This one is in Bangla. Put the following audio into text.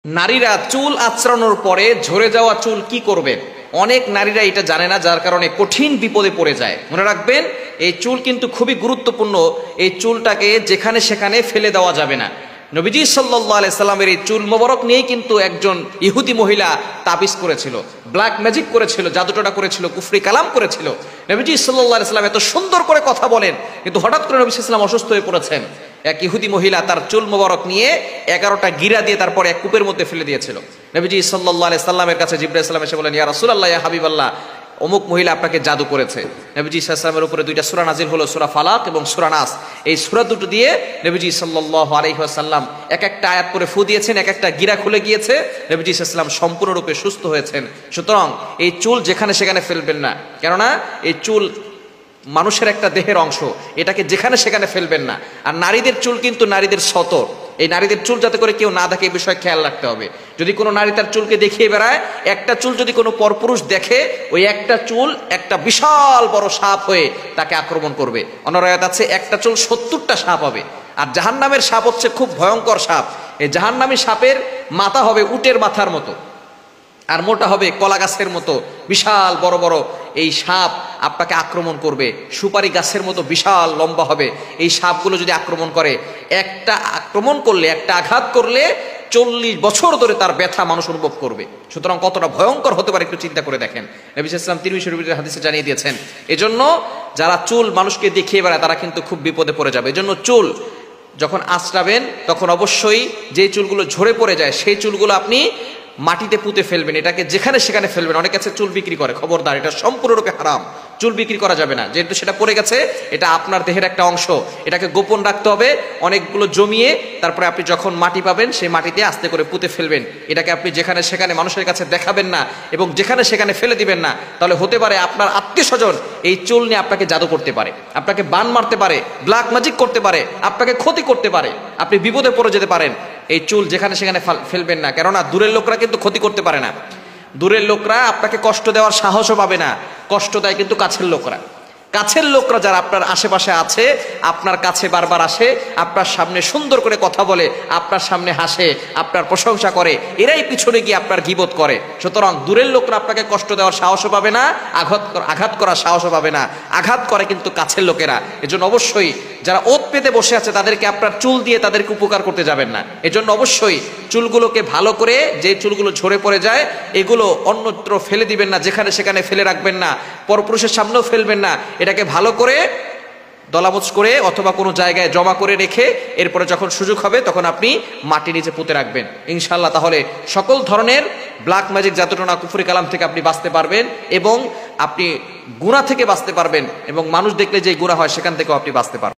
নারীরা চুল আঁচড়ানোর পরে ঝরে যাওয়া চুল কি করবে? অনেক নারীরা এটা জানে না, যার কারণে কঠিন বিপদে পড়ে যায়। মনে রাখবেন, এই চুল কিন্তু খুবই গুরুত্বপূর্ণ। এই চুলটাকে যেখানে সেখানে ফেলে দেওয়া যাবে না। নবীজি সাল্লাল্লাহু আলাইহি সাল্লামের এই চুল মোবারক নিয়ে কিন্তু একজন ইহুদি মহিলা তাবিজ করেছিল, ব্ল্যাক ম্যাজিক করেছিল, জাদুটোনা করেছিল, কুফরি কালাম করেছিল। নবীজি সাল্লাল্লাহু আলাইহি সাল্লাম এত সুন্দর করে কথা বলেন, কিন্তু হঠাৎ করে নবী সাল্লাল্লাহু আলাইহি সাল্লাম অসুস্থ হয়ে পড়েছেন। এক ইহুদি মহিলা তার চুল মোবারক নিয়ে 11টা গিরা দিয়ে তারপরে এক কূপের মধ্যে ফেলে দিয়েছিল। নবীজি সাল্লাল্লাহু আলাইহি সাল্লামের কাছে জিবরাইল সাল্লাম এসে বলেন, ইয়া রাসূলুল্লাহ, ইয়া হাবিবাল্লাহ, অমুক মহিলা আপনাকে জাদু করেছে। নবীজি সাল্লাল্লাহু আলাইহি ওয়াসাল্লামের উপরে দুইটা সূরা নাজিল হলো, সূরা ফালাক এবং সূরা নাস। এই সূরা দুটো দিয়ে নবীজি সাল্লাল্লাহু আলাইহি ওয়াসাল্লাম এক একটা আয়াত করে ফু দিয়েছেন, এক একটা গিরা খুলে গিয়েছে। নবীজি সাল্লাল্লাহু আলাইহি ওয়াসাল্লাম সম্পূর্ণরূপে সুস্থ হয়েছেন। সুতরাং এই চুল যেখানে সেখানে ফেলবেন না, কেননা এই চুল মানুষের একটা দেহের অংশ, এটাকে যেখানে সেখানে ফেলবেন না। আর নারীদের চুল কিন্তু নারীদের সতর, এই নারীদের চুল যাতে করে কেউ না দেখে এই বিষয়ে খেয়াল রাখতে হবে। যদি কোনো নারী তার চুলকে দেখিয়ে বেড়ায়, একটা চুল যদি কোনো পরপুরুষ দেখে, ওই একটা চুল একটা বিশাল বড় সাপ হয়ে তাকে আক্রমণ করবে। অন্য রায়াত আছে একটা চুল 70টা সাপ হবে। আর জাহান্নামের সাপ হচ্ছে খুব ভয়ঙ্কর সাপ। এই জাহান্নামী সাপের মাথা হবে উটের মাথার মতো, আর মোটা হবে কলা গাছের মতো। বিশাল বড় বড় এই সাপ আপনাকে আক্রমণ করবে, সুপারি গাছের মতো বিশাল লম্বা হবে। এই সাপগুলো যদি আক্রমণ করে, একটা আক্রমণ করলে, একটা আঘাত করলে 40 বছর ধরে তার ব্যথা মানুষ অনুভব করবে। সুতরাং কতটা ভয়ঙ্কর হতে পারে একটু চিন্তা করে দেখেন। নবী সাল্লাল্লাহু আলাইহি ওয়াসাল্লাম তিরমিজি শরীফের হাদিসে জানিয়ে দিয়েছেন। এজন্য যারা চুল মানুষকে দেখিয়ে বেড়ায় তারা কিন্তু খুব বিপদে পড়ে যাবে। এজন্য চুল যখন আঁচড়াবেন তখন অবশ্যই যে চুলগুলো ঝরে পড়ে যায় সেই চুলগুলো আপনি মাটিতে পুঁতে ফেলবেন, এটাকে যেখানে সেখানে ফেলবেন। অনেক কাছে চুল বিক্রি করে, খবরদার, এটা সম্পূর্ণরূপে হারাম। চুল বিক্রি করা যাবে না, যেহেতু সেটা পড়ে গেছে, এটা আপনার দেহের একটা অংশ, এটাকে গোপন রাখতে হবে। অনেকগুলো জমিয়ে তারপরে আপনি যখন মাটি পাবেন সেই মাটিতে আস্তে করে পুঁতে ফেলবেন। এটাকে আপনি যেখানে সেখানে মানুষের কাছে দেখাবেন না এবং যেখানে সেখানে ফেলে দিবেন না। তাহলে হতে পারে আপনার আত্মীয় স্বজন এই চুল নিয়ে আপনাকে জাদু করতে পারে, আপনাকে বান মারতে পারে, ব্ল্যাক ম্যাজিক করতে পারে, আপনাকে ক্ষতি করতে পারে, আপনি বিপদে পড়ে যেতে পারেন। এই চুল যেখানে সেখানে ফেলবেন না, কেননা দূরের লোকরা কিন্তু ক্ষতি করতে পারে না। দূরের লোকরা আপনাকে কষ্ট দেওয়ার সাহসও পাবে না, কষ্ট দেয় কিন্তু কাছের লোকরা। কাছের লোকরা যারা আপনার আশেপাশে আছে, আপনার কাছে বারবার আসে, আপনার সামনে সুন্দর করে কথা বলে, আপনার সামনে হাসে, আপনার প্রশংসা করে, এরাই পিছনে গিয়ে আপনার গীবত করে। সুতরাং দূরের লোকরা আপনাকে কষ্ট দেওয়ার সাহসও পাবে না, আঘাত করার সাহসও পাবে না। আঘাত করে কিন্তু কাছের লোকেরা। এজন্য অবশ্যই যারা ওত পেতে বসে আছে তাদেরকে আপনার চুল দিয়ে তাদেরকে উপকার করতে যাবেন না। এজন্য অবশ্যই চুলগুলোকে ভালো করে, যে চুলগুলো ঝরে পড়ে যায় এগুলো অন্যত্র ফেলে দিবেন না, যেখানে সেখানে ফেলে রাখবেন না, পরপুরুষের সামনেও ফেলবেন না। এটাকে ভালো করে দলামোচ করে অথবা কোনো জায়গায় জমা করে রেখে এরপরে যখন সুযোগ হবে তখন আপনি মাটি নিচে পুঁতে রাখবেন ইনশাআল্লাহ। তাহলে সকল ধরনের ব্ল্যাক ম্যাজিক, জাদুটোনা, কুফরি কালাম থেকে আপনি বাঁচতে পারবেন এবং আপনি গুনাহ থেকে বাঁচতে পারবেন, এবং মানুষ দেখলে যে গুনাহ হয় সেখান থেকেও আপনি বাঁচতে পারবেন।